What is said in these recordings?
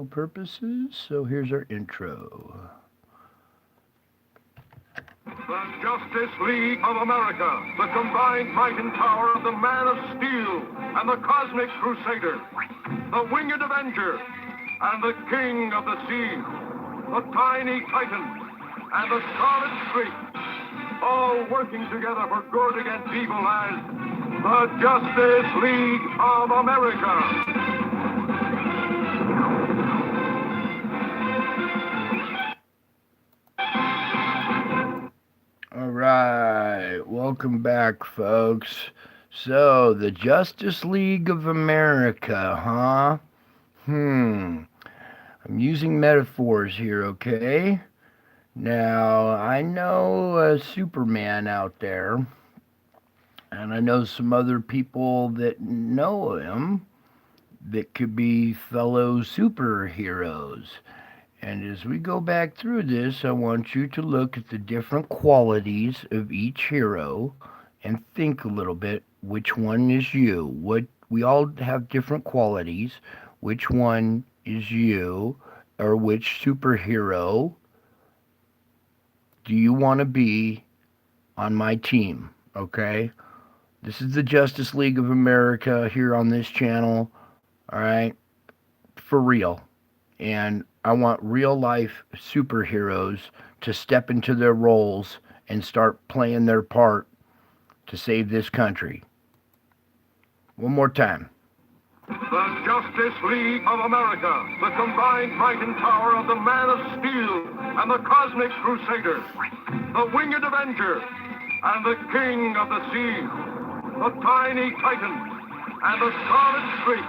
purposes, so here's our intro. The Justice League of America, the combined might and power of the Man of Steel and the Cosmic Crusader, the Winged Avenger, and the King of the Sea, the Tiny Titan, and the Scarlet Streak, all working together for good against evil as the Justice League of America. All right, welcome back, folks. So, the Justice League of America, huh? I'm using metaphors here, okay? Now, I know Superman out there, and I know some other people that know him that could be fellow superheroes. And as we go back through this, I want you to look at the different qualities of each hero and think a little bit which one is you. What we all have different qualities. Which one is you, or which superhero do you want to be on my team? Okay? This is the Justice League of America here on this channel. All right? For real. And I want real life superheroes to step into their roles and start playing their part to save this country. One more time. The Justice League of America, the combined might and power of the Man of Steel and the Cosmic Crusader, the Winged Avenger, and the King of the Sea, the Tiny Titan, and the Scarlet Streak,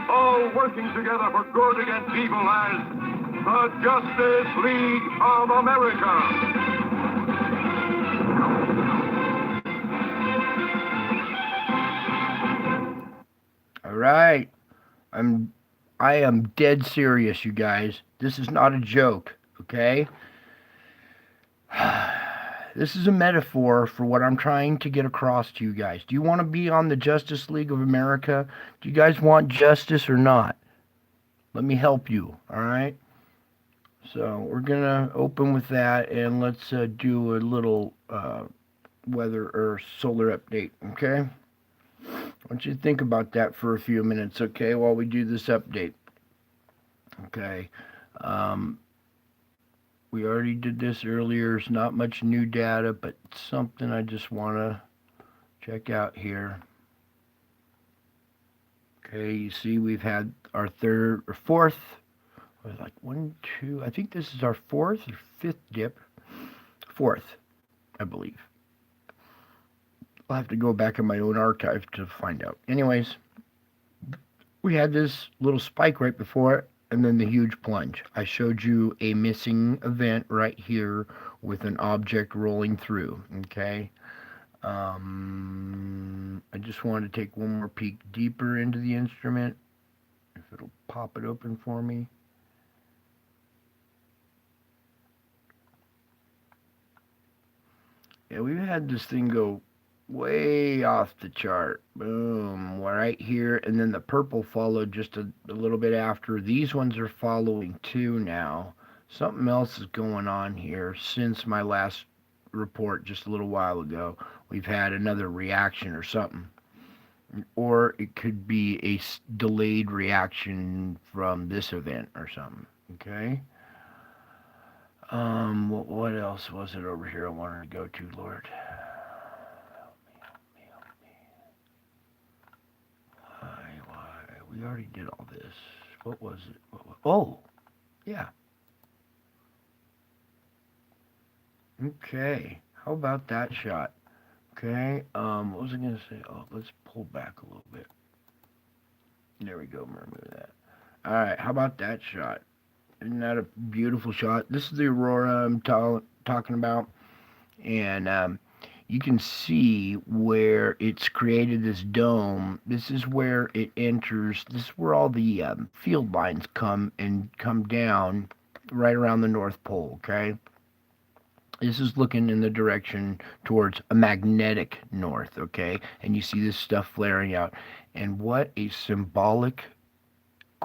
all working together for good against evil as the Justice League of America. All right. I am dead serious, you guys. This is not a joke, okay? This is a metaphor for what I'm trying to get across to you guys. Do you want to be on the Justice League of America? Do you guys want justice or not? Let me help you, all right? So we're going to open with that, and let's do a little weather or solar update, okay? I want you to think about that for a few minutes, okay, while we do this update. Okay. We already did this earlier. It's not much new data, but something I just want to check out here. Okay, you see we've had our third or fourth, like one, two, I think this is our fourth or fifth dip. Fourth, I believe. I'll have to go back in my own archive to find out. Anyways, we had this little spike right before it, and then the huge plunge. I showed you a missing event right here with an object rolling through, okay? I just wanted to take one more peek deeper into the instrument, if it'll pop it open for me. Yeah, we've had this thing go way off the chart. Boom, right here, and then the purple followed just a little bit after. These ones are following too now. Something else is going on here since my last report just a little while ago. We've had another reaction or something. Or it could be a delayed reaction from this event or something. Okay? What else was it over here I wanted to go to, Lord? We already did all this. What was it? Oh, yeah. Okay. How about that shot? Okay. What was I going to say? Oh, let's pull back a little bit. There we go. Remove that. All right. How about that shot? Isn't that a beautiful shot? This is the aurora I'm talking about. And you can see where it's created this dome. This is where it enters. This is where all the field lines come down right around the North Pole, okay? This is looking in the direction towards a magnetic north, okay? And you see this stuff flaring out. And what a symbolic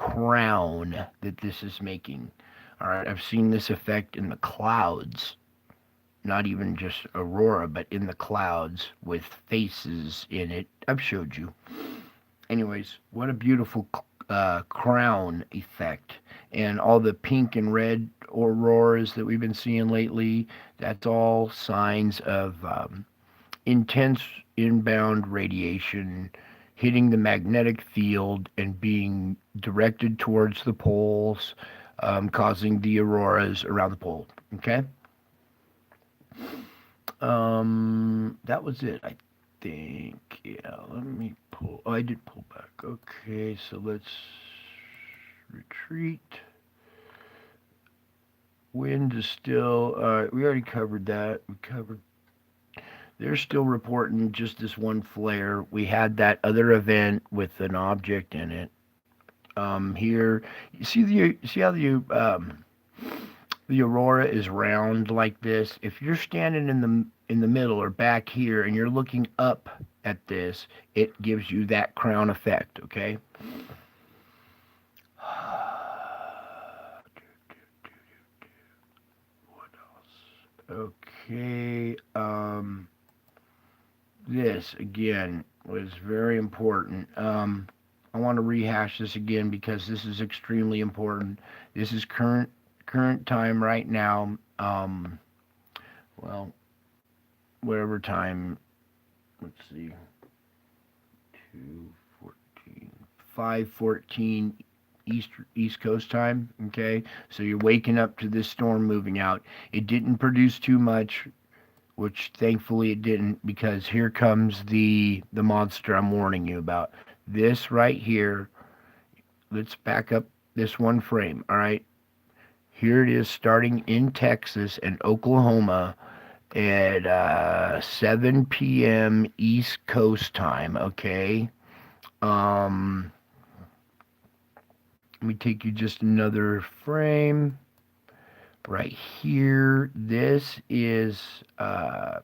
crown that this is making. All right, I've seen this effect in the clouds, not even just aurora, but in the clouds with faces in it. I've showed you. Anyways, what a beautiful crown effect. And all the pink and red auroras that we've been seeing lately, that's all signs of intense inbound radiation hitting the magnetic field and being directed towards the poles, causing the auroras around the pole. Okay? That was it, I think. Yeah, let me pull. Oh, I did pull back. Okay, so let's retreat. Wind is still. We already covered that. We covered. They're still reporting just this one flare. We had that other event with an object in it. Here, you see how the aurora is round like this. If you're standing in the middle or back here and you're looking up at this, it gives you that crown effect, okay? What else? Okay, this again was very important. I want to rehash this again because this is extremely important. This is current time right now. Well, whatever time. Let's see, 2:14, 5:14 East Coast time. Okay, so you're waking up to this storm moving out. It didn't produce too much, which thankfully it didn't, because here comes the monster I'm warning you about. This right here. Let's back up this one frame. All right, here it is starting in Texas and Oklahoma at 7 p.m. East Coast time. Okay. Um, Let me take you just another frame right here. This is 10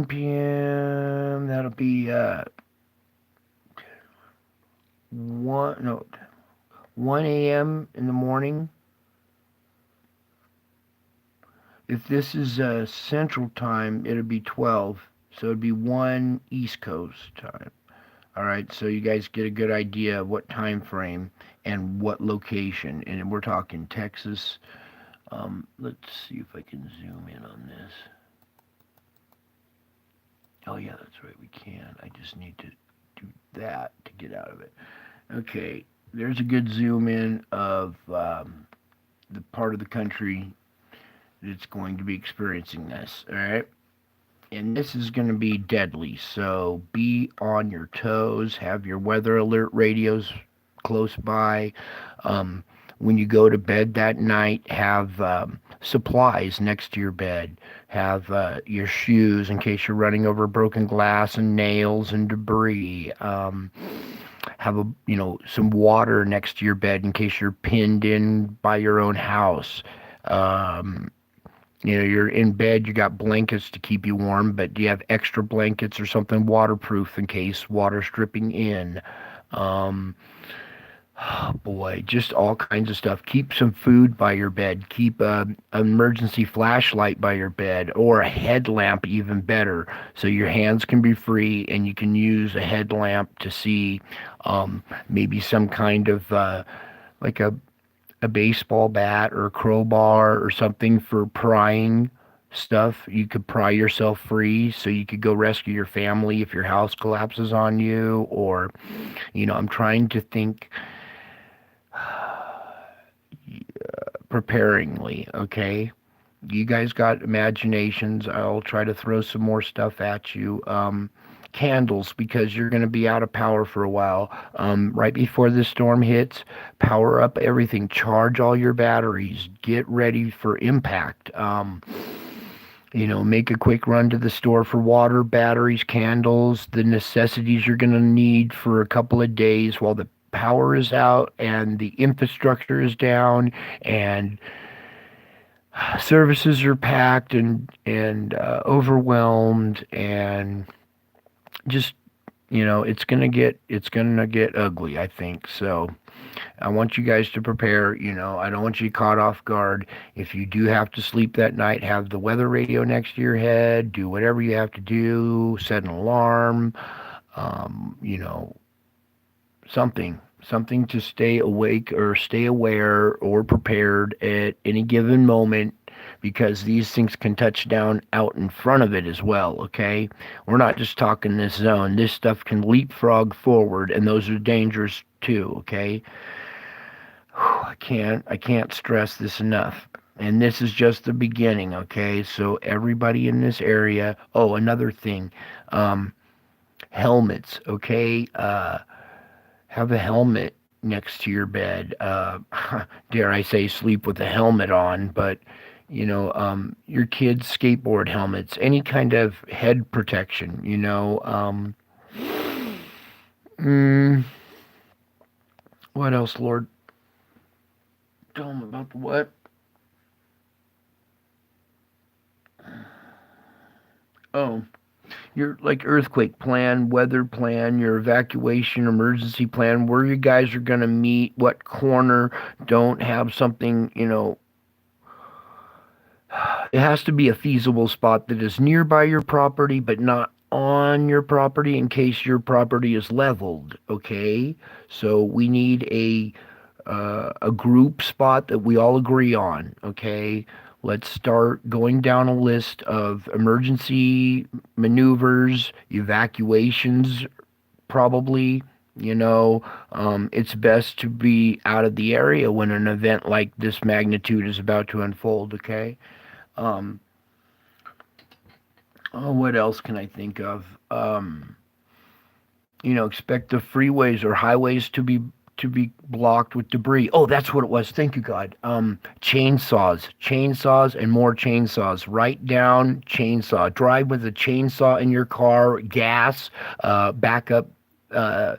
p.m. That'll be 1 a.m. in the morning. If this is Central Time, it'll be 12. So it'd be 1 East Coast time. All right, so you guys get a good idea of what time frame and what location. And we're talking Texas. Let's see if I can zoom in on this. Oh, yeah, that's right, we can. I just need to do that to get out of it. Okay, there's a good zoom in of the part of the country that's going to be experiencing this. All right, and this is going to be deadly, so be on your toes. Have your weather alert radios close by. When you go to bed that night, have supplies next to your bed. Have your shoes in case you're running over broken glass and nails and debris. Have some water next to your bed in case you're pinned in by your own house. You're in bed, you got blankets to keep you warm, but do you have extra blankets or something waterproof in case water's dripping in? Oh boy, just all kinds of stuff. Keep some food by your bed. Keep an emergency flashlight by your bed, or a headlamp, even better, so your hands can be free and you can use a headlamp to see maybe some kind of like a baseball bat or a crowbar or something for prying stuff. You could pry yourself free so you could go rescue your family if your house collapses on you. Or, I'm trying to think preparingly, okay? You guys got imaginations. I'll try to throw some more stuff at you. Candles, because you're going to be out of power for a while. Right before the storm hits, power up everything. Charge all your batteries. Get ready for impact. Make a quick run to the store for water, batteries, candles, the necessities you're going to need for a couple of days while the power is out and the infrastructure is down and services are packed and overwhelmed, and just it's gonna get ugly, I think. So I want you guys to prepare. I don't want you caught off guard. If you do have to sleep that night, have the weather radio next to your head. Do whatever you have to do. Set an alarm. Um, you know, something to stay awake or stay aware or prepared at any given moment, because these things can touch down out in front of it as well. Okay, we're not just talking this zone. This stuff can leapfrog forward, and those are dangerous too. Okay, I can't stress this enough. And this is just the beginning. Okay, so everybody in this area. Oh, another thing, um, helmets. Okay, have a helmet next to your bed. Dare I say, sleep with a helmet on, but your kids' skateboard helmets, any kind of head protection. Mm, what else, Lord? Tell them about the what? Oh, your like earthquake plan, weather plan, your evacuation emergency plan, where you guys are going to meet, what corner. Don't have something, it has to be a feasible spot that is nearby your property but not on your property in case your property is leveled. Okay, so we need a group spot that we all agree on. Okay, let's start going down a list of emergency maneuvers, evacuations, probably. It's best to be out of the area when an event like this magnitude is about to unfold. Okay. um, oh, what else can I think of? Expect the freeways or highways to be blocked with debris. Oh, that's what it was. Thank you, God. Chainsaws, and more chainsaws. Write down chainsaw. Drive with a chainsaw in your car. Gas, backup uh,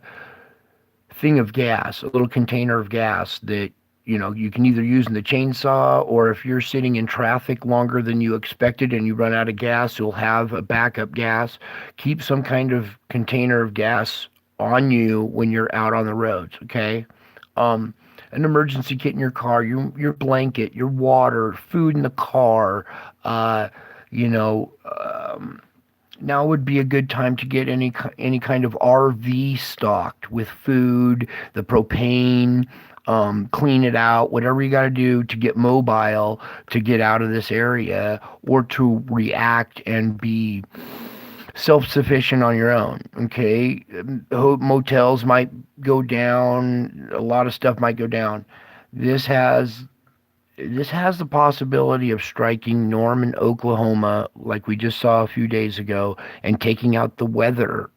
thing of gas, a little container of gas that you can either use in the chainsaw, or if you're sitting in traffic longer than you expected and you run out of gas, you'll have a backup gas. Keep some kind of container of gas on you when you're out on the roads. Okay. um an emergency kit in your car, your blanket, your water, food in the car. uh you know um Now would be a good time to get any kind of RV stocked with food, the propane, clean it out, whatever you got to do to get mobile, to get out of this area, or to react and be self-sufficient on your own. Okay, motels might go down, a lot of stuff might go down. This has this has the possibility of striking Norman, Oklahoma, like we just saw a few days ago, and taking out the weather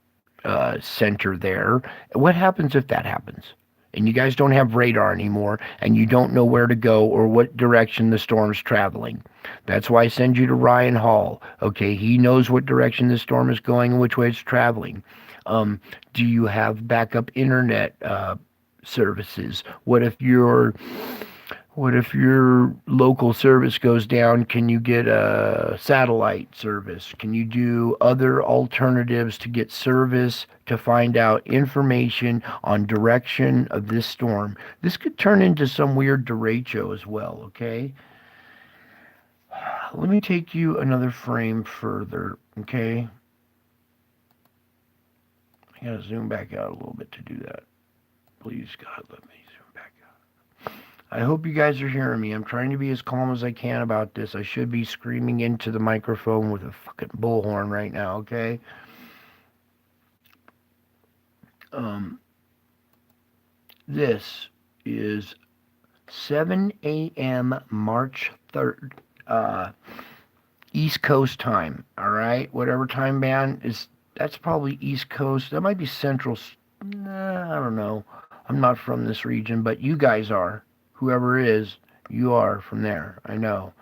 center there. What happens if that happens? And you guys don't have radar anymore, and you don't know where to go or what direction the storm's traveling. That's why I send you to Ryan Hall. Okay, he knows what direction the storm is going and which way it's traveling. Um, do you have backup internet services? What if your local service goes down? Can you get a satellite service? Can you do other alternatives to get service, to find out information on direction of this storm? This could turn into some weird derecho as well. Okay, let me take you another frame further. Okay, I gotta zoom back out a little bit to do that. Please, God, let me zoom back out. I hope you guys are hearing me. I'm trying to be as calm as I can about this. I should be screaming into the microphone with a fucking bullhorn right now, okay? Um, this is 7 a.m. March 3rd, East Coast time, all right? Whatever time band is, that's probably East Coast. That might be Central. Nah, I don't know. I'm not from this region, but you guys are. Whoever is, you are from there. I know.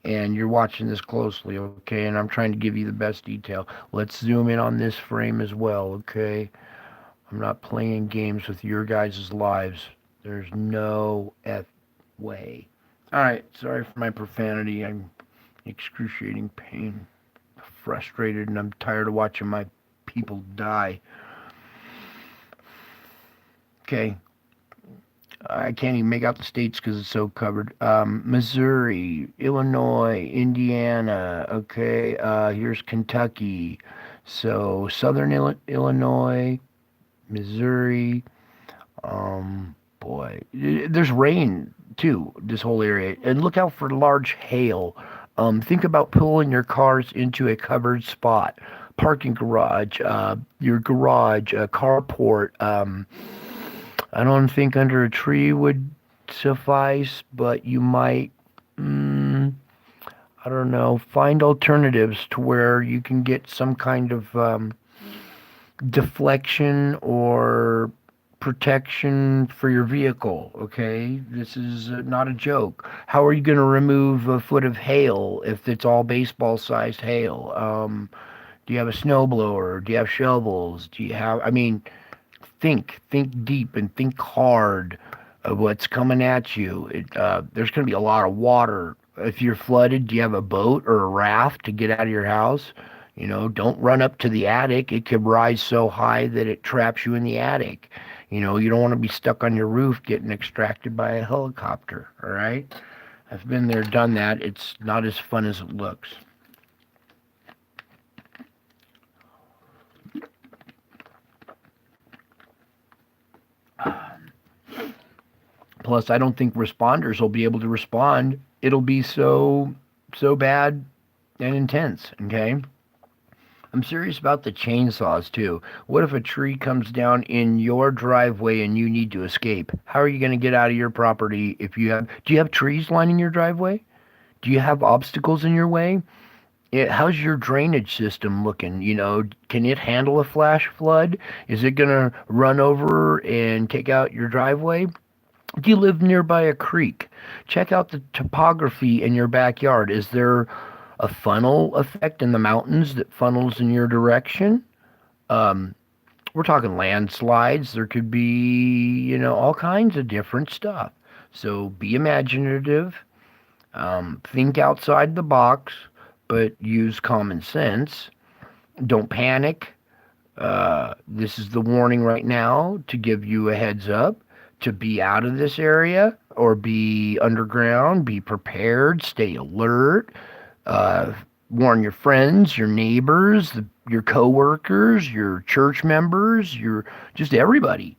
And you're watching this closely, okay? And I'm trying to give you the best detail. Let's zoom in on this frame as well, okay? I'm not playing games with your guys' lives. There's no way. Alright, sorry for my profanity. I'm in excruciating pain, frustrated, and I'm tired of watching my people die. Okay, I can't even make out the states because it's so covered. Missouri, Illinois, Indiana. Okay, here's Kentucky. So Southern Illinois, Missouri. Boy, there's rain too. This whole area, and look out for large hail. Think about pulling your cars into a covered spot, parking garage, your garage, a carport. I don't think under a tree would suffice, but you might, mm, I don't know, find alternatives to where you can get some kind of deflection or protection for your vehicle. Okay, this is not a joke. How are you going to remove a foot of hail if it's all baseball sized hail? Do you have a snowblower? Do you have shovels? Do you have, I mean, think deep and think hard of what's coming at you. There's going to be a lot of water. If you're flooded, do you have a boat or a raft to get out of your house? You know, don't run up to the attic. It could rise so high that it traps you in the attic. You know, you don't want to be stuck on your roof getting extracted by a helicopter, all right? I've been there, done that. It's not as fun as it looks. Plus, I don't think responders will be able to respond. It'll be so bad and intense, okay? I'm serious about the chainsaws too. What if a tree comes down in your driveway and you need to escape? How are you going to get out of your property if you have do you have trees lining your driveway? Do you have obstacles in your way? How's your drainage system looking? You know, can it handle a flash flood? Is it going to run over and take out your driveway? Do you live nearby a creek? Check out the topography in your backyard. Is there a funnel effect in the mountains that funnels in your direction? Um, we're talking landslides. There could be, you know, all kinds of different stuff. So be imaginative. Think outside the box, but use common sense. Don't panic. This is the warning right now to give you a heads up to be out of this area or be underground, be prepared, stay alert, uh, warn your friends, your neighbors, your coworkers, your church members, your just everybody.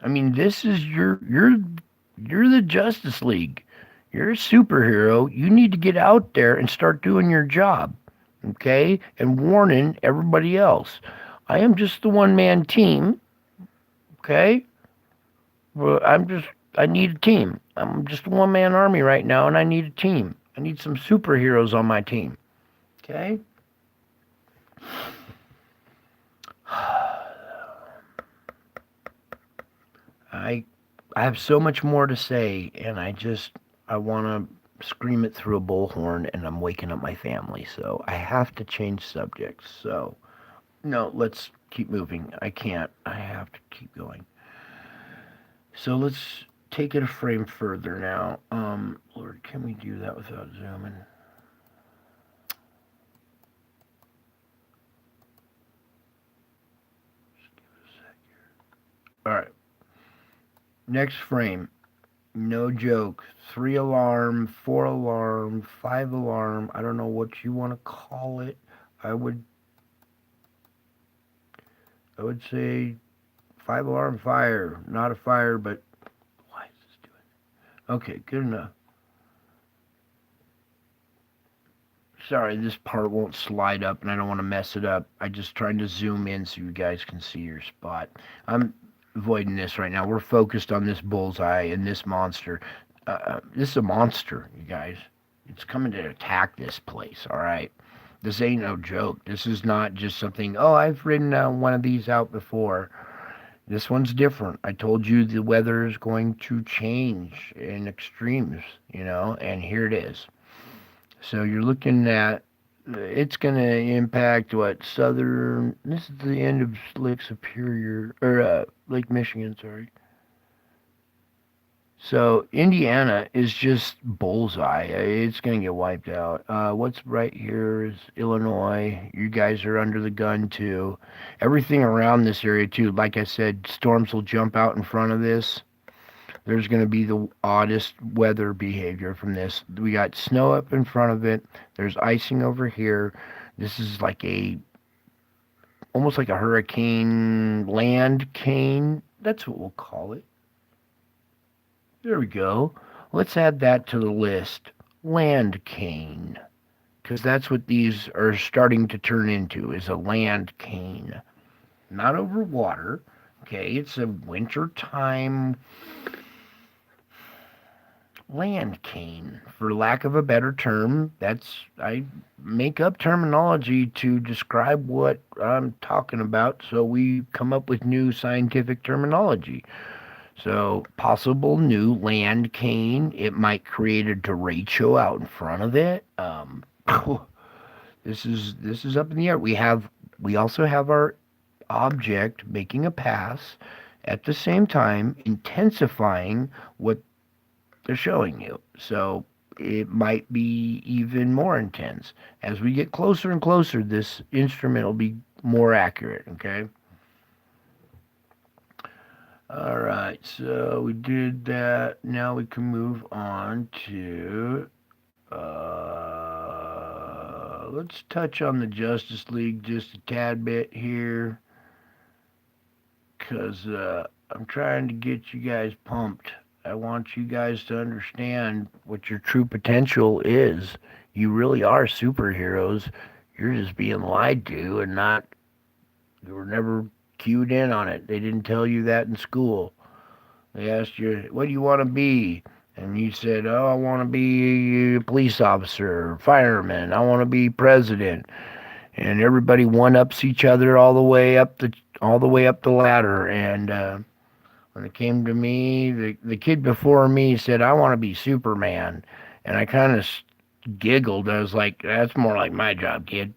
I mean, this is you're the Justice League. You're a superhero. You need to get out there and start doing your job, okay? And warning everybody else. I am just the one man team, okay? Well, I need a team. I'm just a one man army right now, and I need a team. I need some superheroes on my team. Okay? I I have so much more to say, and I want to scream it through a bullhorn, and I'm waking up my family, so I have to change subjects. So no, let's keep moving. I can't. I have to keep going. So let's take it a frame further now. Lord, can we do that without zooming? Just give it a sec here. All right. Next frame. No joke. 3 alarm, 4 alarm, 5 alarm. I don't know what you want to call it. I would I would say 5 alarm fire. Not a fire, but why is this doing it? Okay, good enough. Sorry, this part won't slide up and I don't want to mess it up. I just trying to zoom in so you guys can see your spot. I'm avoiding this right now. We're focused on this bullseye and this monster. This is a monster, you guys. It's coming to attack this place, all right? This ain't no joke. This is not just something, oh, I've ridden one of these out before. This one's different. I told you the weather is going to change in extremes, you know, and here it is. So you're looking at it's going to impact what southern. This is the end of Lake Superior or Lake Michigan. Sorry, So Indiana is just bullseye. It's gonna get wiped out. What's right here is Illinois. You guys are under the gun too. Everything around this area too. Like I said, storms will jump out in front of this. There's gonna be the oddest weather behavior from this. We got snow up in front of it. There's icing over here. This is like a almost like a hurricane land cane. That's what we'll call it. There we go. Let's add that to the list. Land cane. Because that's what these are starting to turn into, is a land cane. Not over water. Okay, it's a wintertime land cane, for lack of a better term. I make up terminology to describe what I'm talking about, so we come up with new scientific terminology. So, possible new land cane. It might create a derecho out in front of it. This is up in the air. We also have our object making a pass, at the same time intensifying what they're showing you. So it might be even more intense. As we get closer and closer, this instrument will be more accurate. Okay. All right, so we did that. Now we can move on to. Let's touch on the Justice League just a tad bit here, because I'm trying to get you guys pumped. I want you guys to understand what your true potential is. You really are superheroes. You're just being lied to and not. You were never cued in on it. They didn't tell you that in school. They asked you, what do you want to be? And you said, oh, I want to be a police officer, fireman. I want to be president. And everybody one-ups each other all the way up the ladder. And when it came to me, the kid before me said, I want to be Superman. And I kind of giggled. I was like, that's more like my job, kid.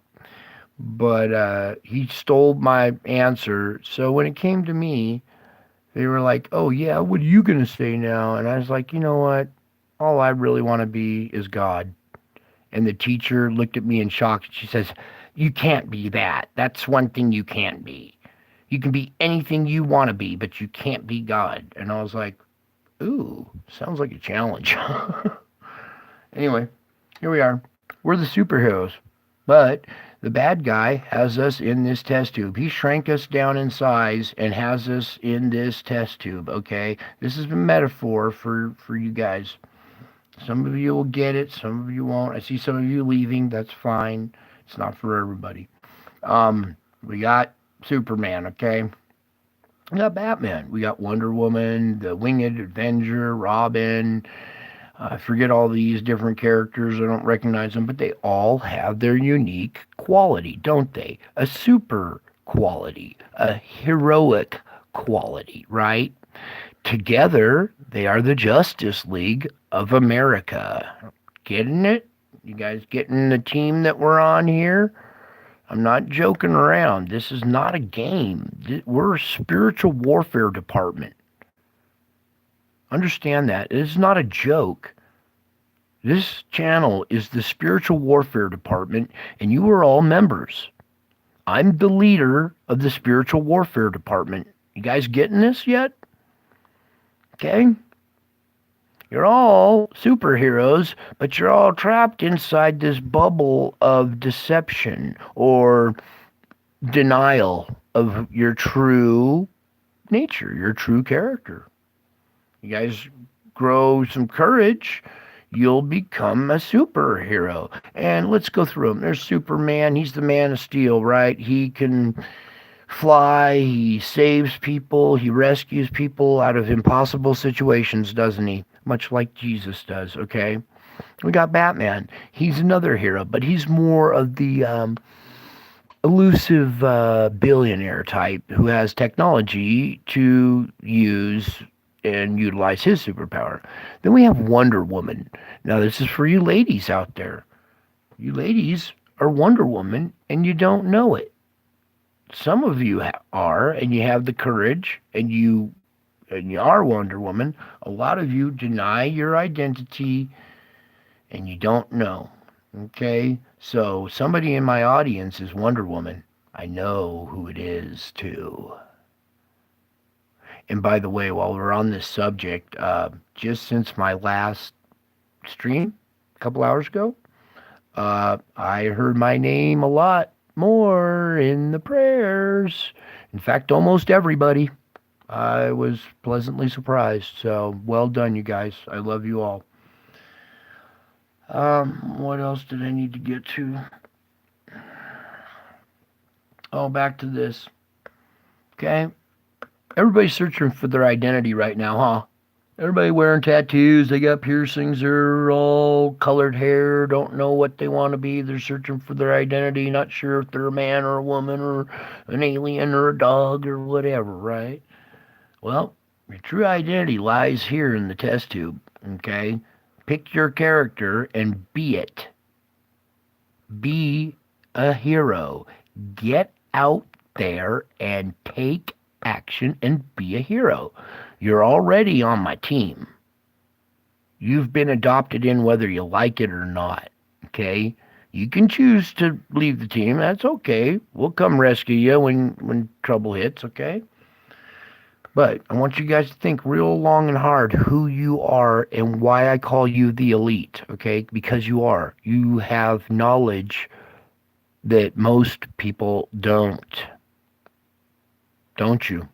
But he stole my answer. So when it came to me, they were like, oh, yeah, what are you going to say now? And I was like, you know what? All I really want to be is God. And the teacher looked at me in shock. She says, you can't be that. That's one thing you can't be. You can be anything you want to be, but you can't be God. And I was like, ooh, sounds like a challenge. Anyway, here we are. We're the superheroes. But the bad guy has us in this test tube. He shrank us down in size and has us in this test tube, okay? This is a metaphor for you guys. Some of you will get it, some of you won't. I see some of you leaving. That's fine. It's not for everybody. We got Superman, okay? We got Batman. We got Wonder Woman, the Winged Avenger, Robin. I forget all these different characters. I don't recognize them, but they all have their unique quality, don't they? A super quality, a heroic quality, right? Together, they are the Justice League of America. Getting it? You guys getting the team that we're on here? I'm not joking around. This is not a game. We're a spiritual warfare department. Understand that. It is not a joke. This channel is the spiritual warfare department, and you are all members. I'm the leader of the spiritual warfare department. You guys getting this yet? Okay? You're all superheroes, but you're all trapped inside this bubble of deception or denial of your true nature, your true character. You guys grow some courage, you'll become a superhero. And let's go through them. There's Superman. He's the man of steel, right? He can fly. He saves people. He rescues people out of impossible situations, doesn't he? Much like Jesus does, okay? We got Batman. He's another hero, but he's more of the elusive billionaire type who has technology to use and utilize his superpower. Then we have Wonder Woman. Now, this is for you ladies out there. You ladies are Wonder Woman, and you don't know it. Some of you are, and you have the courage, and you and you are Wonder Woman. A lot of you deny your identity and you don't know. Okay? So somebody in my audience is Wonder Woman. I know who it is, too. And by the way, while we're on this subject, just since my last stream a couple hours ago, I heard my name a lot more in the prayers. In fact, almost everybody. I was pleasantly surprised. So well done, you guys. I love you all. What else did I need to get to? Oh, back to this. Okay. Everybody's searching for their identity right now, huh? Everybody wearing tattoos, they got piercings, they're all colored hair, don't know what they want to be, they're searching for their identity, not sure if they're a man or a woman or an alien or a dog or whatever, right? Well, your true identity lies here in the test tube, okay? Pick your character and be it. Be a hero. Get out there and take action and be a hero. You're already on my team. You've been adopted in whether you like it or not, okay? You can choose to leave the team. That's okay. We'll come rescue you when trouble hits, okay? But I want you guys to think real long and hard who you are and why I call you the elite, okay? Because you are. You have knowledge that most people don't. Don't you?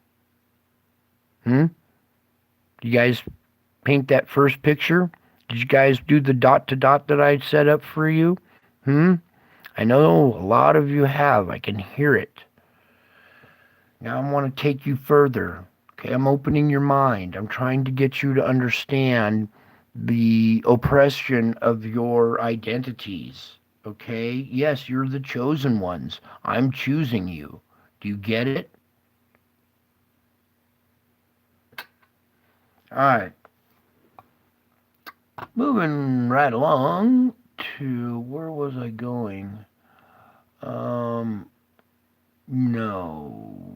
You guys paint that first picture? Did you guys do the dot to dot that I set up for you? I know a lot of you have. I can hear it. Now I want to take you further. Okay, I'm opening your mind. I'm trying to get you to understand the oppression of your identities. Okay? Yes, you're the chosen ones. I'm choosing you. Do you get it? All right. Moving right along to where was I going? No.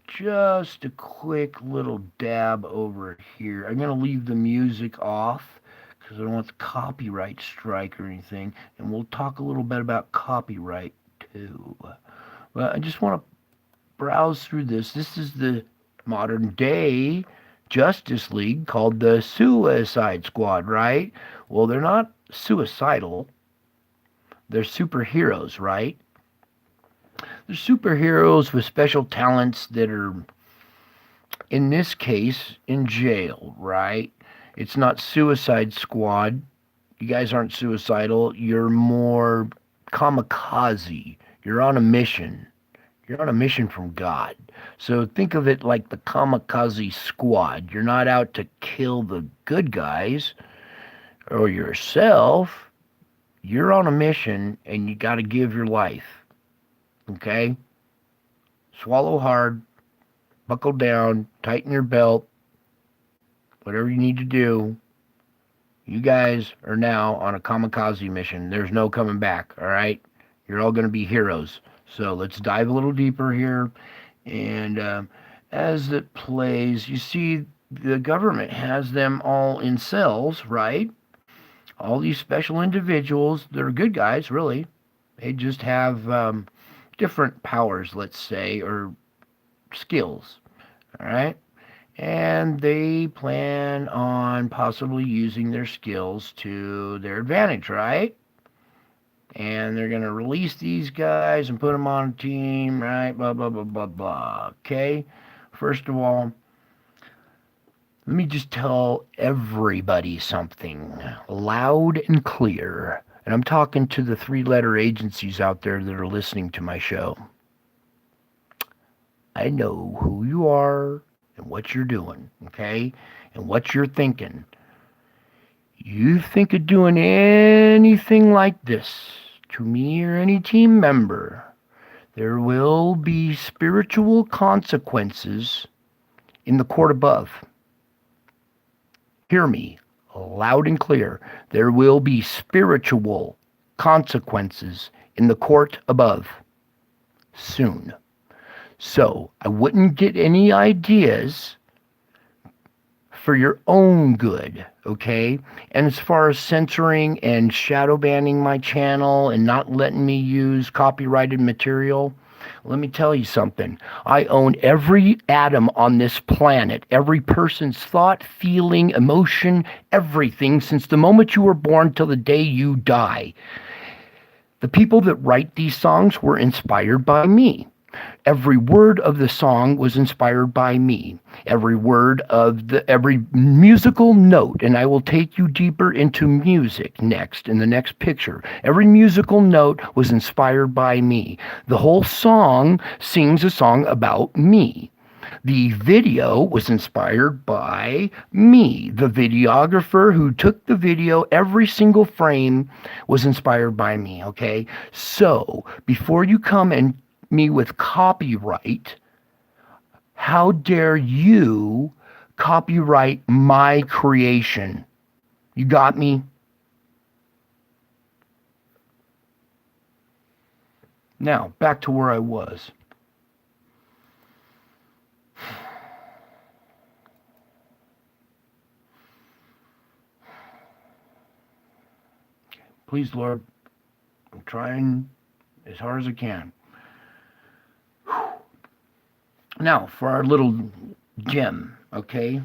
Just a quick little dab over here. I'm going to leave the music off because I don't want the copyright strike or anything. And we'll talk a little bit about copyright too. But I just want to browse through this. This is the modern day Justice League called the Suicide Squad, right? Well, they're not suicidal. They're superheroes, right? They're superheroes with special talents that are, in this case, in jail, right? It's not Suicide Squad. You guys aren't suicidal. You're more kamikaze. You're on a mission. You're on a mission from God. So think of it like the kamikaze squad. You're not out to kill the good guys or yourself. You're on a mission and you got to give your life. Okay? Swallow hard, buckle down, tighten your belt, whatever you need to do. You guys are now on a kamikaze mission. There's no coming back, all right? You're all going to be heroes. So let's dive a little deeper here. And as it plays, you see the government has them all in cells, right? All these special individuals, they're good guys, really. They just have different powers, let's say, or skills, all right? And they plan on possibly using their skills to their advantage, right? And they're going to release these guys and put them on a team, right? Blah, blah, blah, blah, blah. Okay? First of all, let me just tell everybody something loud and clear. And I'm talking to the three-letter agencies out there that are listening to my show. I know who you are and what you're doing, okay? And what you're thinking. You think of doing anything like this to me or any team member, there will be spiritual consequences in the court above. Hear me loud and clear. There will be spiritual consequences in the court above soon. So I wouldn't get any ideas for your own good, okay? And as far as censoring and shadow banning my channel and not letting me use copyrighted material, let me tell you something. I own every atom on this planet, every person's thought, feeling, emotion, everything since the moment you were born till the day you die. The people that write these songs were inspired by me. Every word of the song was inspired by me. Every musical note, and I will take you deeper into music next in the next picture. Every musical note was inspired by me. The whole song sings a song about me. The video was inspired by me. The videographer who took the video, every single frame was inspired by me, okay? So, before you come and me with copyright, how dare you copyright my creation? You got me? Now, back to where I was. Please, Lord, I'm trying as hard as I can. Now, for our little gem, okay?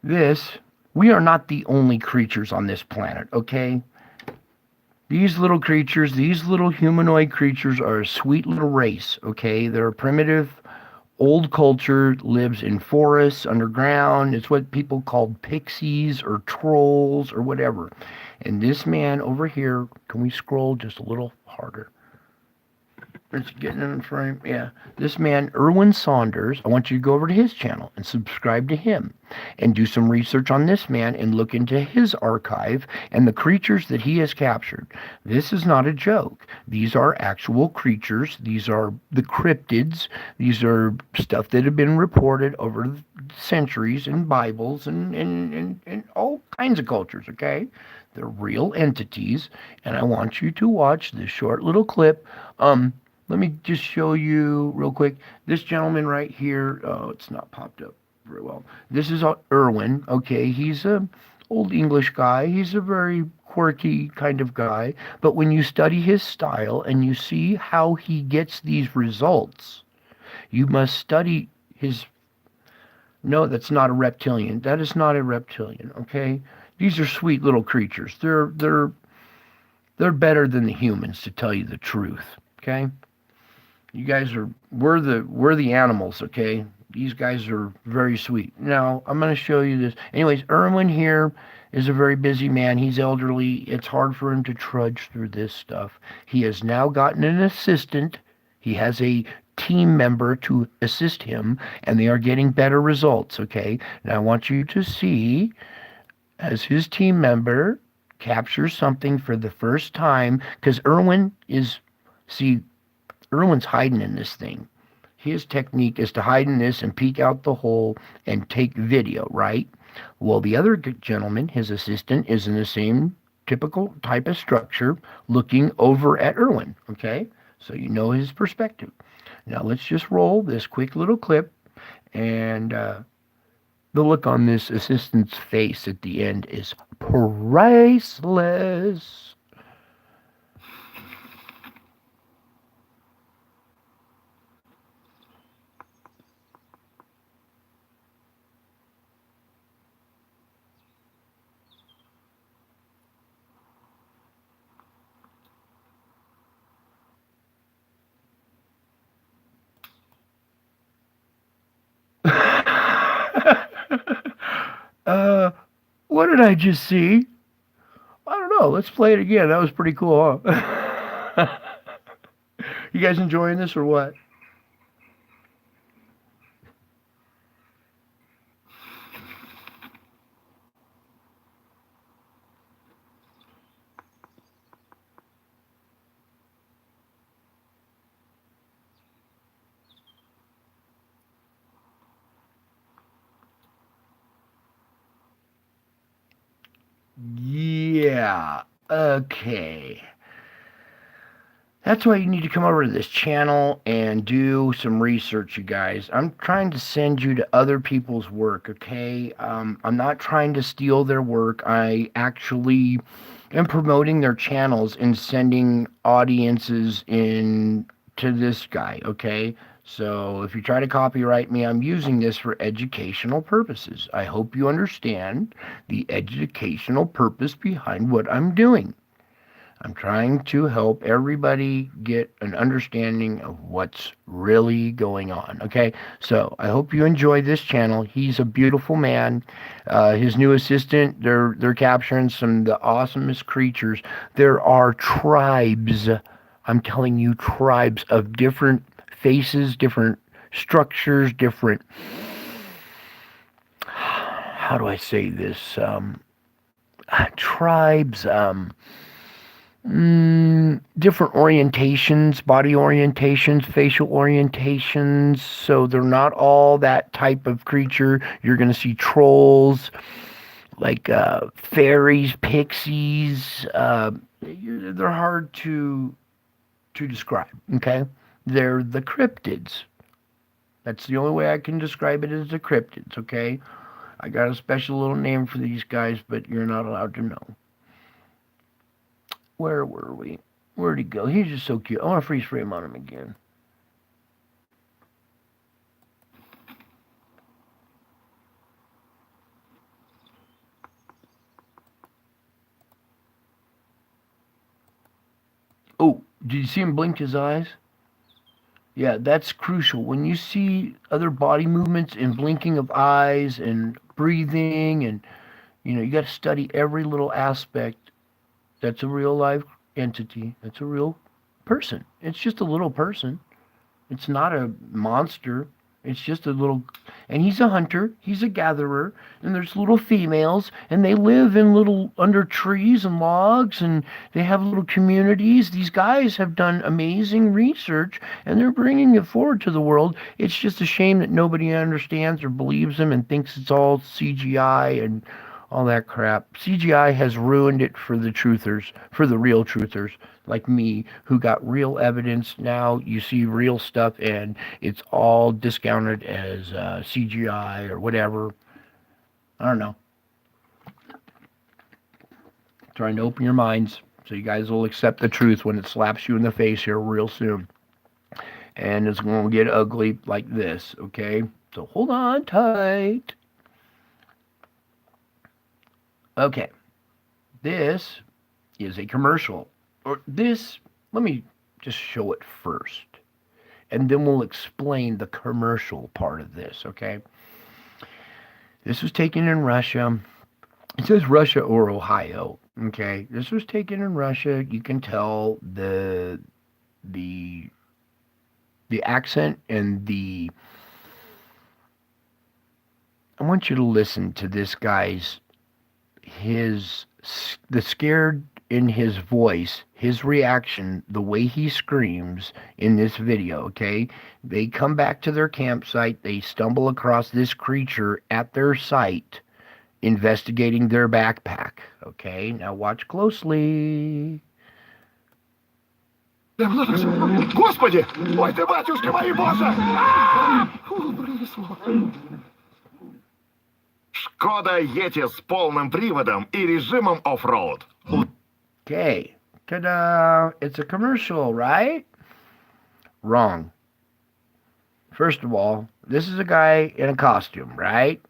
We are not the only creatures on this planet, okay? These little creatures, these little humanoid creatures are a sweet little race, okay? They're a primitive, old culture, lives in forests, underground. It's what people called pixies or trolls or whatever. And this man over here, can we scroll just a little harder? It's getting in the frame. Yeah. This man, Erwin Saunders, I want you to go over to his channel and subscribe to him and do some research on this man and look into his archive and the creatures that he has captured. This is not a joke. These are actual creatures. These are the cryptids. These are stuff that have been reported over centuries in Bibles and all kinds of cultures, okay? They're real entities, and I want you to watch this short little clip. Let me just show you real quick. This gentleman right here, oh, it's not popped up very well. This is Irwin, okay? He's a old English guy. He's a very quirky kind of guy. But when you study his style and you see how he gets these results, you must study his... No, that's not a reptilian. That is not a reptilian, okay? These are sweet little creatures. They're better than the humans, to tell you the truth, okay? You guys are we're the animals, okay? These guys are very sweet. Now, I'm going to show you this. Anyways, Erwin here is a very busy man. He's elderly. It's hard for him to trudge through this stuff. He has now gotten an assistant. He has a team member to assist him, and they are getting better results, okay? Now, I want you to see, as his team member captures something for the first time, because Erwin's hiding in this thing. His technique is to hide in this and peek out the hole and take video, right? Well, the other gentleman, his assistant, is in the same typical type of structure looking over at Erwin, okay? So you know his perspective. Now let's just roll this quick little clip, and the look on this assistant's face at the end is priceless. uh, what did I just see? I don't know. Let's play it again. That was pretty cool, huh? You guys enjoying this or what? Yeah. Okay. That's why you need to come over to this channel and do some research, you guys. I'm trying to send you to other people's work, okay? I'm not trying to steal their work. I actually am promoting their channels and sending audiences in to this guy, okay? So if you try to copyright me, I'm using this for educational purposes. I hope you understand the educational purpose behind what I'm doing. I'm trying to help everybody get an understanding of what's really going on. Okay, so I hope you enjoy this channel. He's a beautiful man. His new assistant, they're capturing some of the awesomest creatures. There are tribes. I'm telling you, tribes of different faces, different structures, different. How do I say this? Tribes. Different orientations, body orientations, facial orientations. So they're not all that type of creature. You're going to see trolls, like fairies, pixies. They're hard to describe. Okay, they're the cryptids. That's the only way I can describe it, as the cryptids. Okay, I got a special little name for these guys, but you're not allowed to know. Where were we? Where'd he go? He's just so cute. I want to freeze frame on him again. Oh, did you see him blink his eyes? Yeah, that's crucial. When you see other body movements and blinking of eyes and breathing, and you got to study every little aspect. That's a real live entity. That's a real person. It's just a little person. It's not a monster. It's just a little, and he's a hunter. He's a gatherer, and there's little females, and they live in little under trees and logs, and they have little communities. These guys have done amazing research, and they're bringing it forward to the world. It's just a shame that nobody understands or believes them and thinks it's all CGI and all that crap. CGI has ruined it for the truthers, for the real truthers like me, who got real evidence. Now you see real stuff and it's all discounted as CGI or whatever. I don't know. Trying to open your minds so you guys will accept the truth when it slaps you in the face here real soon. And it's going to get ugly like this, okay? So hold on tight. Okay, this is a commercial. Or this, let me just show it first. And then we'll explain the commercial part of this, okay? This was taken in Russia. It says Russia or Ohio, okay? This was taken in Russia. You can tell the accent and I want you to listen to this guy's the scared in his voice, his reaction, the way he screams in this video, okay? They come back to their campsite, they stumble across this creature at their site, investigating their backpack, okay? Now watch closely. Господи! Ой ты, батюшки мои, боже! Шкода Йети с полным приводом и режимом оффроуд. Okay, ta-da! It's a commercial, right? Wrong. First of all, this is a guy in a costume, right?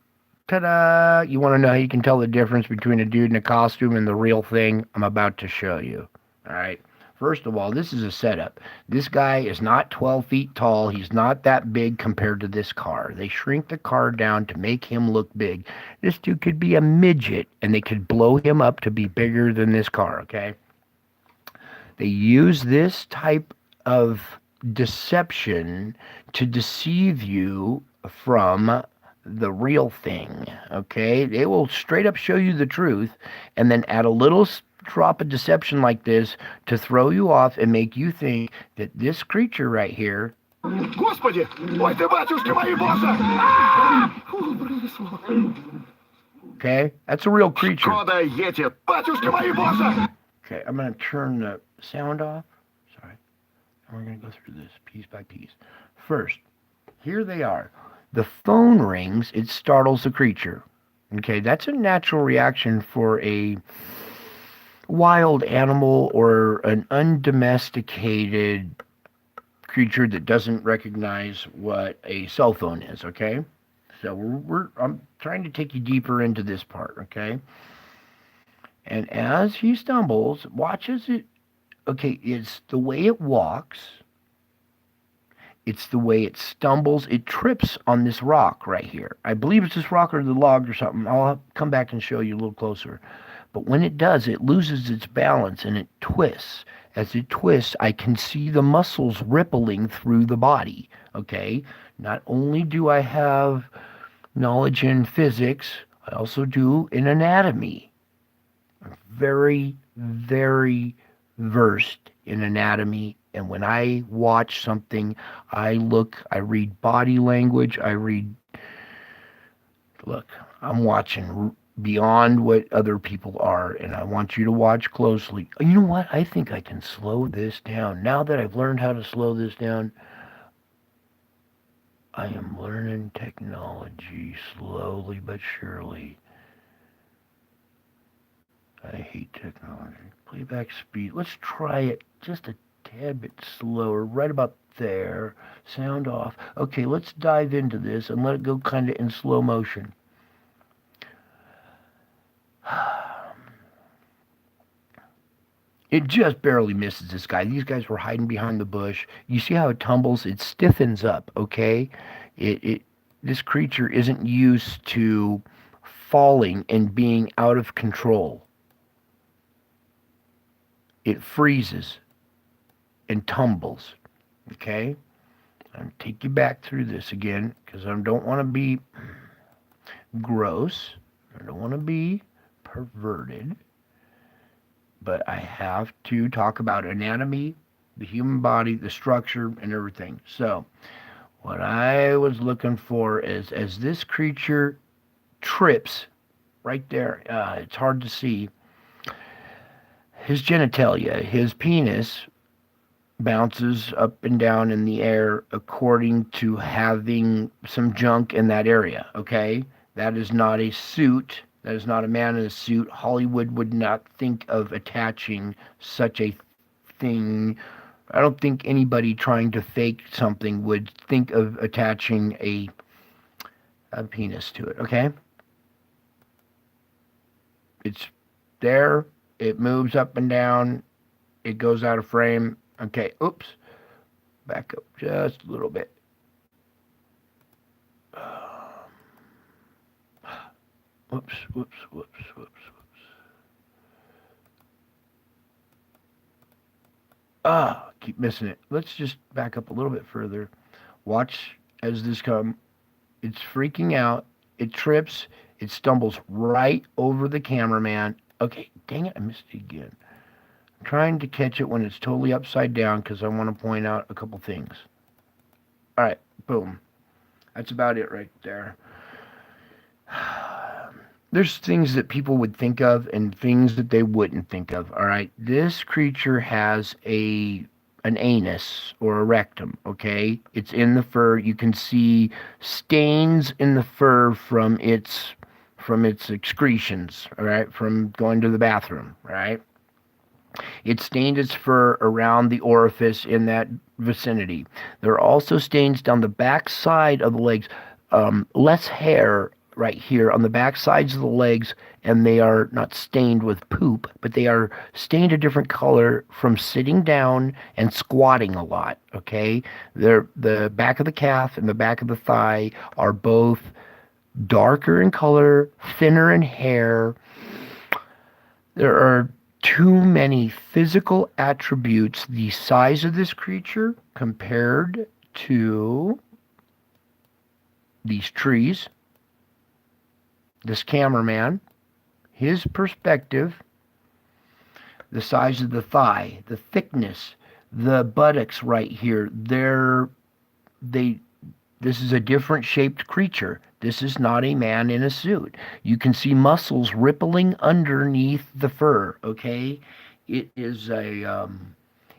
Ta-da! You want to know how you can tell the difference between a dude in a costume and the real thing? I'm about to show you. All right. First of all, this is a setup. This guy is not 12 feet tall. He's not that big compared to this car. They shrink the car down to make him look big. This dude could be a midget, and they could blow him up to be bigger than this car, okay? They use this type of deception to deceive you from the real thing, okay? They will straight up show you the truth and then add a little drop of deception like this to throw you off and make you think that this creature right here. Господи! Ой ты, батюшки мои, боже! Okay, that's a real creature. Шкода Йети, батюшки мои, боже! Okay, I'm gonna turn the sound off. Sorry. We're going to go through this piece by piece. First, here they are. The phone rings, it startles the creature. Okay, that's a natural reaction for a wild animal or an undomesticated creature that doesn't recognize what a cell phone is, okay? So I'm trying to take you deeper into this part, okay? And as he stumbles, watch as it, okay, it's the way it walks, it's the way it stumbles, it trips on this rock right here. I believe it's this rock or the log or something. I'll come back and show you a little closer. But when it does, it loses its balance and it twists. As it twists, I can see the muscles rippling through the body. Okay? Not only do I have knowledge in physics, I also do in anatomy. I'm very, very versed in anatomy. And when I watch something, I look, I read body language, look, I'm watching beyond what other people are, and I want you to watch closely. You know what? I think I can slow this down. Now that I've learned how to slow this down, I am learning technology slowly but surely. I hate technology. Playback speed. Let's try it just a tad bit slower, right about there. Sound off. Okay, let's dive into this and let it go kind of in slow motion. It just barely misses this guy. These guys were hiding behind the bush. You see how it tumbles? It stiffens up, okay? This creature isn't used to falling and being out of control. It freezes and tumbles, okay? I'll take you back through this again because I don't want to be gross. I don't want to be perverted. But I have to talk about anatomy, the human body, the structure, and everything. So, what I was looking for is as this creature trips right there, it's hard to see, his genitalia, his penis, bounces up and down in the air according to having some junk in that area, okay? That is not a suit. That is not a man in a suit. Hollywood would not think of attaching such a thing. I don't think anybody trying to fake something would think of attaching a penis to it, okay? It's there. It moves up and down. It goes out of frame. Okay, oops. Back up just a little bit. Whoops, whoops, whoops, whoops, whoops. Keep missing it. Let's just back up a little bit further. Watch as this comes. It's freaking out. It trips. It stumbles right over the cameraman. Okay, dang it, I missed it again. I'm trying to catch it when it's totally upside down because I want to point out a couple things. All right, boom. That's about it right there. There's things that people would think of and things that they wouldn't think of. All right, this creature has an anus or a rectum. Okay, it's in the fur. You can see stains in the fur from its excretions. All right, from going to the bathroom. All right, it stained its fur around the orifice in that vicinity. There are also stains down the back side of the legs. Less hair right here on the back sides of the legs, and they are not stained with poop, but they are stained a different color from sitting down and squatting a lot, okay? The back of the calf and the back of the thigh are both darker in color, thinner in hair. There are too many physical attributes, the size of this creature compared to these trees, this cameraman, his perspective, the size of the thigh, the thickness, the buttocks right here, this is a different shaped creature. This is not a man in a suit. You can see muscles rippling underneath the fur, okay? It is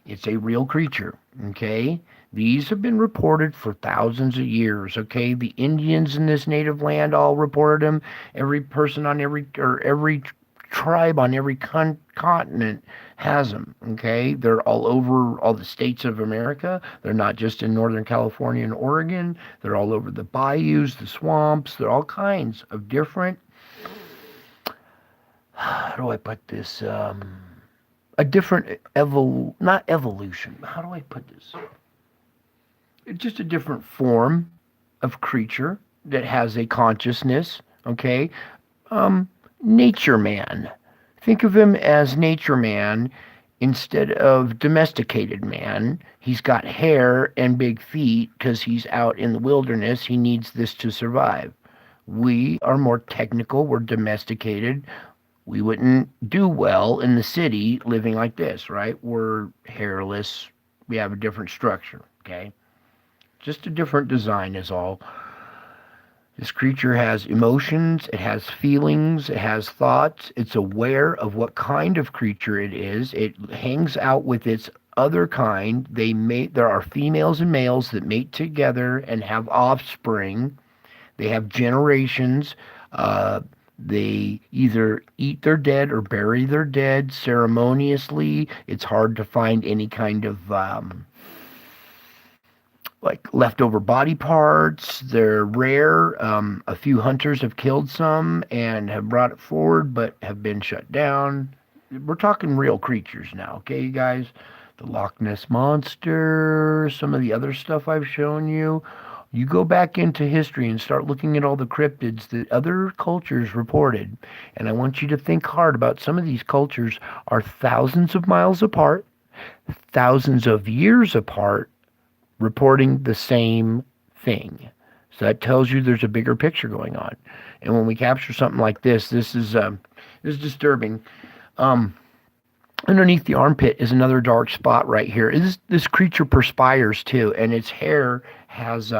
It's a real creature, okay? These have been reported for thousands of years, okay? The Indians in this native land all reported them. Every person on every tribe on every continent has them, okay? They're all over all the states of America. They're not just in Northern California and Oregon. They're all over the bayous, the swamps. They're all kinds of different, how do I put this? A different not evolution. How do I put this? It's just a different form of creature that has a consciousness. Okay, um, nature man. Think of him as nature man instead of domesticated man. He's got hair and big feet because he's out in the wilderness. He needs this to survive. We are more technical. We're domesticated. We wouldn't do well in the city living like this, right? We're hairless. We have a different structure, okay? Just a different design is all. This creature has emotions, it has feelings, it has thoughts. It's aware of what kind of creature it is. It hangs out with its other kind. There are females and males that mate together and have offspring. They have generations. They either eat their dead or bury their dead ceremoniously. It's hard to find any kind of like leftover body parts. They're rare. A few hunters have killed some and have brought it forward, but have been shut down. We're talking real creatures now, okay, you guys? The Loch Ness Monster, some of the other stuff I've shown you. You go back into history and start looking at all the cryptids that other cultures reported. And I want you to think hard about some of these cultures are thousands of miles apart, thousands of years apart, reporting the same thing. So that tells you there's a bigger picture going on. And when we capture something like this is disturbing. Underneath the armpit is another dark spot right here. This creature perspires too, and its hair has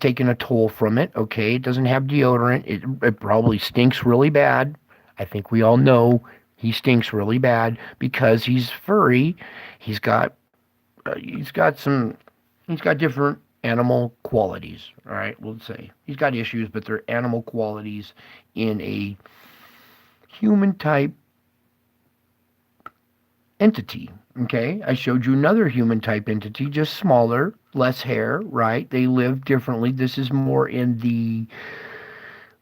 taken a toll from it. Okay, it doesn't have deodorant. It probably stinks really bad. I think we all know he stinks really bad because he's furry. He's got he's got some he's got different animal qualities. All right, we'll say he's got issues, but they're animal qualities in a human type entity. Okay, I showed you another human type entity, just smaller, less hair, right? They live differently. This is more in the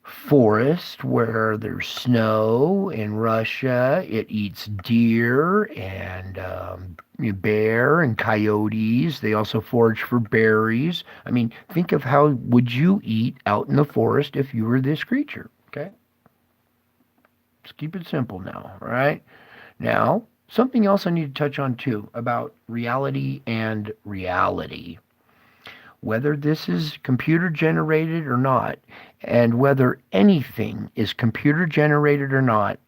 forest where there's snow. In Russia, it eats deer and bear and coyotes. They also forage for berries. I mean, think of how would you eat out in the forest if you were this creature, okay? Just keep it simple now, all right? Now, something else I need to touch on too about reality and reality. Whether this is computer generated or not, and whether anything is computer generated or not,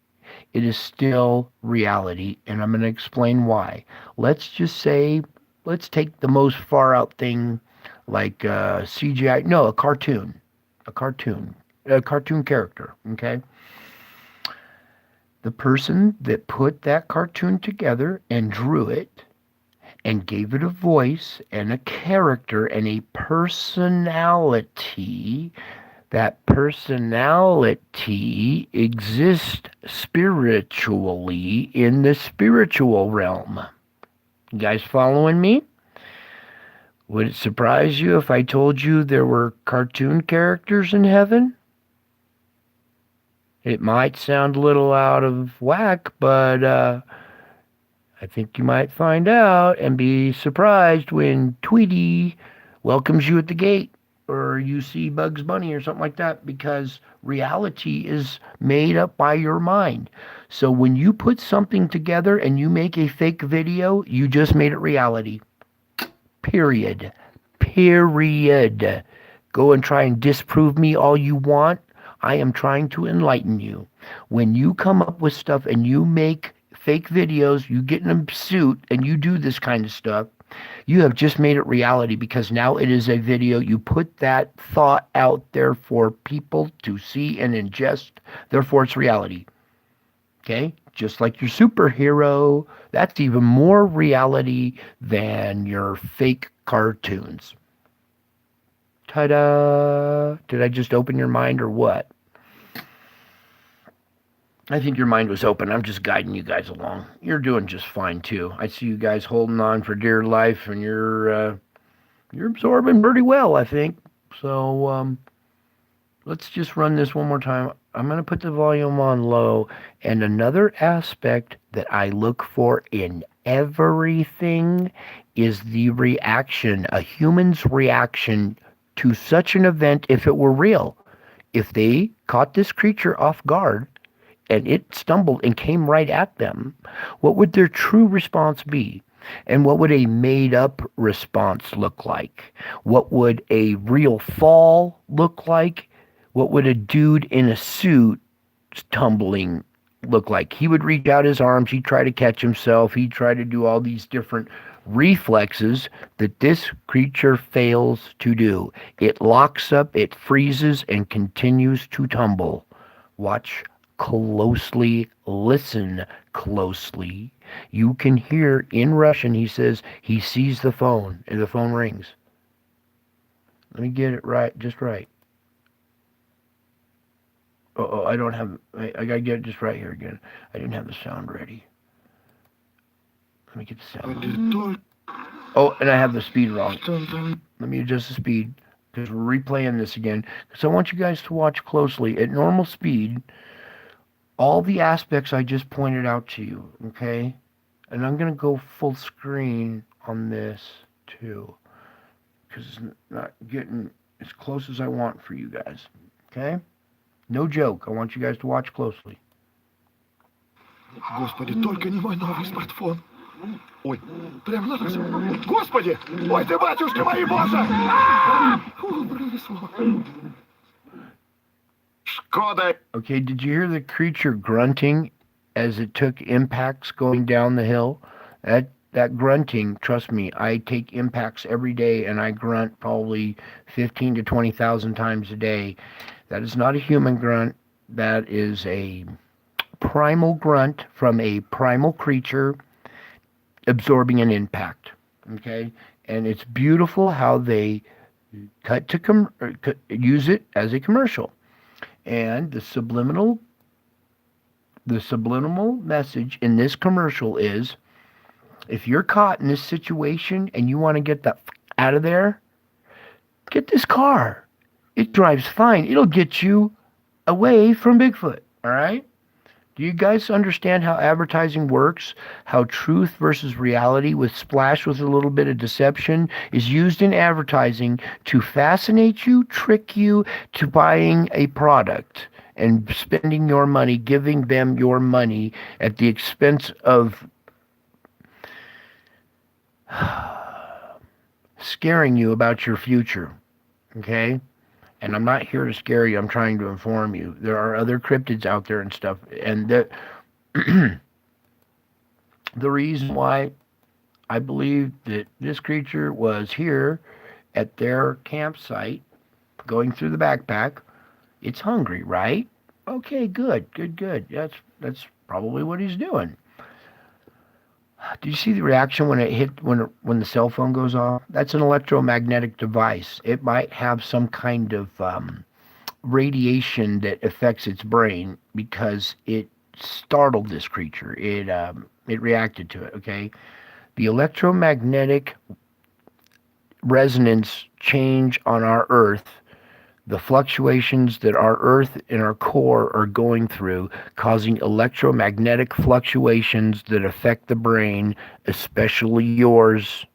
it is still reality, and I'm going to explain why. Let's just say, let's take the most far out thing like CGI, no, a cartoon character, okay? The person that put that cartoon together and drew it and gave it a voice and a character and a personality, that personality exists spiritually in the spiritual realm. You guys following me? Would it surprise you if I told you there were cartoon characters in heaven? It might sound a little out of whack, but I think you might find out and be surprised when Tweety welcomes you at the gate or you see Bugs Bunny or something like that, because reality is made up by your mind. So when you put something together and you make a fake video, you just made it reality. Period. Period. Go and try and disprove me all you want. I am trying to enlighten you. When you come up with stuff and you make fake videos, you get in a suit and you do this kind of stuff, you have just made it reality, because now it is a video. You put that thought out there for people to see and ingest. Therefore, it's reality. Okay? Just like your superhero, that's even more reality than your fake cartoons. Ta-da! Did I just open your mind or what? I think your mind was open. I'm just guiding you guys along. You're doing just fine too. I see you guys holding on for dear life, and you're absorbing pretty well, I think. So let's just run this one more time. I'm going to put the volume on low. And another aspect that I look for in everything is the reaction, a human's reaction to such an event if it were real. If they caught this creature off guard and it stumbled and came right at them, what would their true response be? And what would a made up response look like? What would a real fall look like? What would a dude in a suit tumbling look like? He would reach out his arms, he'd try to catch himself, he'd try to do all these different reflexes that this creature fails to do. It locks up, it freezes, and continues to tumble. Watch closely, listen closely. You can hear in Russian, he says he sees the phone, and the phone rings. Let me get it right, just right. Oh, I don't have, I gotta get it just right here again. I didn't have the sound ready. Let me get the sound. Oh, and I have the speed wrong. Let me adjust the speed, because we're replaying this again. Because I want you guys to watch closely. At normal speed, all the aspects I just pointed out to you, okay? And I'm going to go full screen on this, too. Because it's not getting as close as I want for you guys, okay? No joke. I want you guys to watch closely. Господи, только не мой новый смартфон. Ой, прям на нас. Господи! Ой, ты, батюшка мои, боже! Пронесло. Шкода. Okay, did you hear the creature grunting as it took impacts going down the hill? That grunting, trust me, I take impacts every day and I grunt probably 15 to 20,000 times a day. That is not a human grunt. That is a primal grunt from a primal creature absorbing an impact. Okay? And it's beautiful how they use it as a commercial. And the subliminal message in this commercial is, if you're caught in this situation and you want to get the out of there, get this car. It drives fine. It'll get you away from Bigfoot. All right? Do you guys understand how advertising works? How truth versus reality with splashed with a little bit of deception is used in advertising to fascinate you, trick you to buying a product and spending your money, giving them your money at the expense of scaring you about your future. Okay? And I'm not here to scare you. I'm trying to inform you. There are other cryptids out there and stuff. And the reason why I believe that this creature was here at their campsite, going through the backpack, it's hungry, right? Okay, good. That's probably what he's doing. Do you see the reaction when it hit when the cell phone goes off? That's an electromagnetic device. It might have some kind of radiation that affects its brain because it startled this creature. It reacted to it. Okay, the electromagnetic resonance change on our Earth, the fluctuations that our Earth and our core are going through, causing electromagnetic fluctuations that affect the brain, especially yours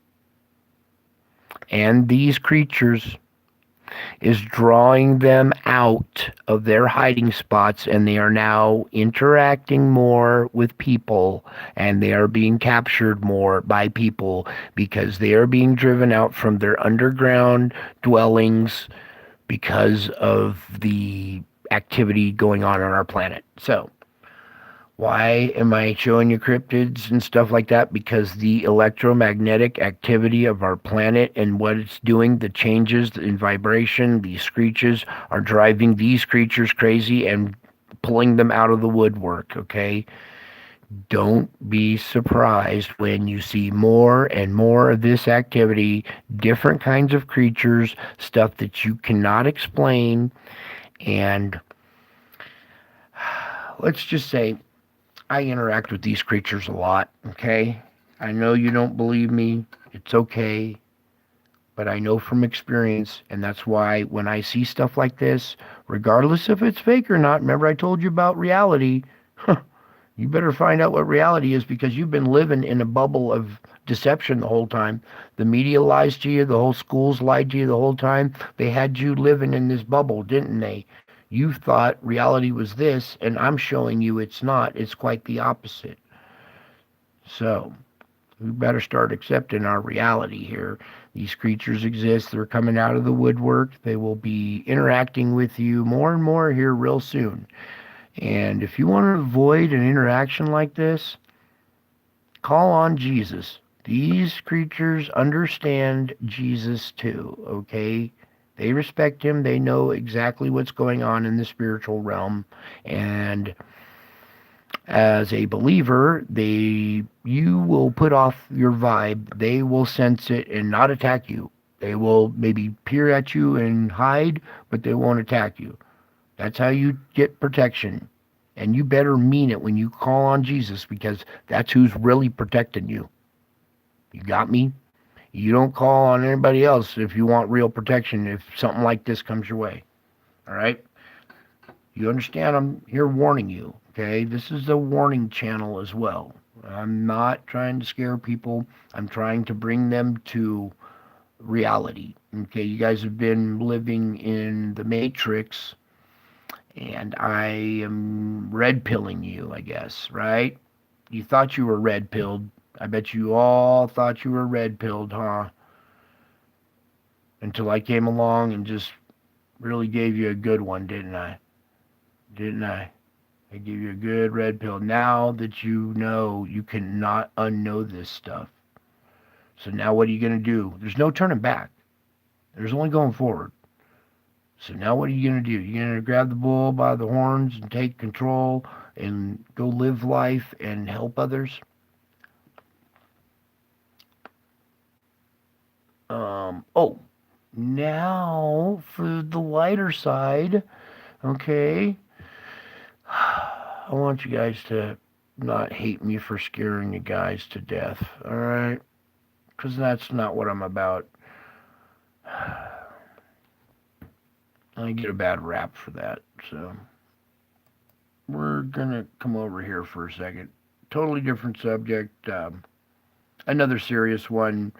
and these creatures, is drawing them out of their hiding spots, and they are now interacting more with people, and they are being captured more by people because they are being driven out from their underground dwellings because of the activity going on our planet. So, why am I showing you cryptids and stuff like that? Because the electromagnetic activity of our planet and what it's doing, the changes in vibration, the screeches are driving these creatures crazy and pulling them out of the woodwork, okay? Don't be surprised when you see more and more of this activity, different kinds of creatures, stuff that you cannot explain, and let's just say I interact with these creatures a lot, okay? I know you don't believe me. It's okay. But I know from experience, and that's why when I see stuff like this, regardless if it's fake or not, remember I told you about reality, you better find out what reality is because you've been living in a bubble of deception the whole time. The media lies to you, the whole schools lied to you the whole time. They had you living in this bubble, didn't they? You thought reality was this, and I'm showing you it's not. It's quite the opposite. So, we better start accepting our reality here. These creatures exist. They're coming out of the woodwork. They will be interacting with you more and more here real soon. And if you want to avoid an interaction like this, call on Jesus. These creatures understand Jesus too, okay? They respect him. They know exactly what's going on in the spiritual realm. And as a believer, you will put off your vibe. They will sense it and not attack you. They will maybe peer at you and hide, but they won't attack you. That's how you get protection. And you better mean it when you call on Jesus because that's who's really protecting you. You got me? You don't call on anybody else if you want real protection if something like this comes your way. All right? You understand? I'm here warning you. Okay? This is a warning channel as well. I'm not trying to scare people. I'm trying to bring them to reality. Okay? You guys have been living in the Matrix, and I am red pilling you, I guess, right? You thought you were red pilled. I bet you all thought you were red pilled, huh? Until I came along and just really gave you a good one, didn't I? Didn't I? I gave you a good red pill. Now that you know, you cannot unknow this stuff. So now what are you going to do? There's no turning back. There's only going forward. So now what are you going to do? You're going to grab the bull by the horns and take control and go live life and help others? Now for the lighter side, okay? I want you guys to not hate me for scaring you guys to death, alright? Because that's not what I'm about. I get a bad rap for that, so we're gonna come over here for a second. Totally different subject, another serious one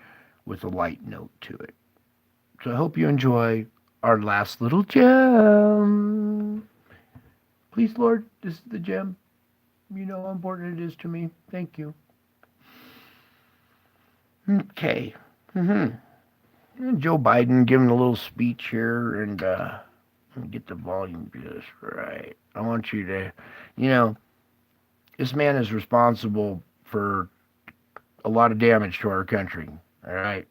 with a light note to it. So I hope you enjoy our last little gem. Please, Lord, this is the gem. You know how important it is to me. Thank you. Okay. Joe Biden giving a little speech here, and let me get the volume just right. I want you to, this man is responsible for a lot of damage to our country. All right.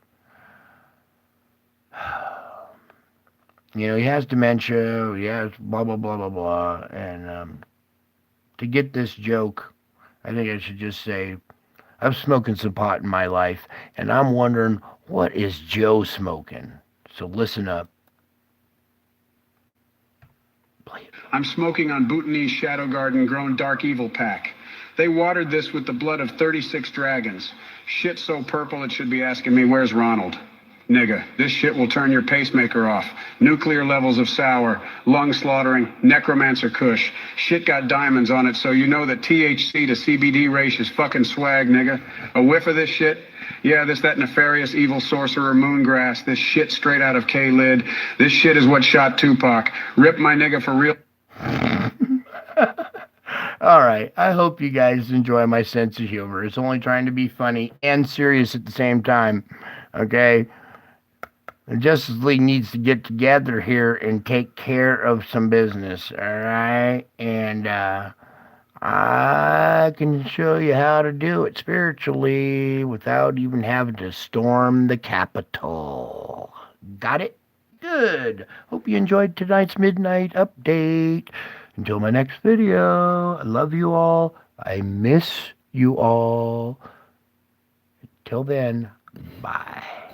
He has dementia, he has blah, blah, blah, blah, blah. And to get this joke, I think I should just say, I'm smoking some pot in my life, and I'm wondering, what is Joe smoking? So listen up. Play it. I'm smoking on Bhutanese Shadow Garden grown Dark Evil Pack. They watered this with the blood of 36 dragons. Shit so purple it should be asking me, where's Ronald? Nigga, this shit will turn your pacemaker off. Nuclear levels of sour, lung slaughtering, necromancer kush. Shit got diamonds on it, so you know that THC to CBD ratio is fucking swag, nigga. A whiff of this shit? Yeah, that nefarious evil sorcerer Moongrass. This shit straight out of K-Lid. This shit is what shot Tupac. Rip my nigga for real. All right, I hope you guys enjoy my sense of humor. It's only trying to be funny and serious at the same time, okay? The Justice League needs to get together here and take care of some business, all right? And I can show you how to do it spiritually without even having to storm the Capitol. Got it? Good. Hope you enjoyed tonight's Midnight Update. Until my next video, I love you all. I miss you all. Till then, bye.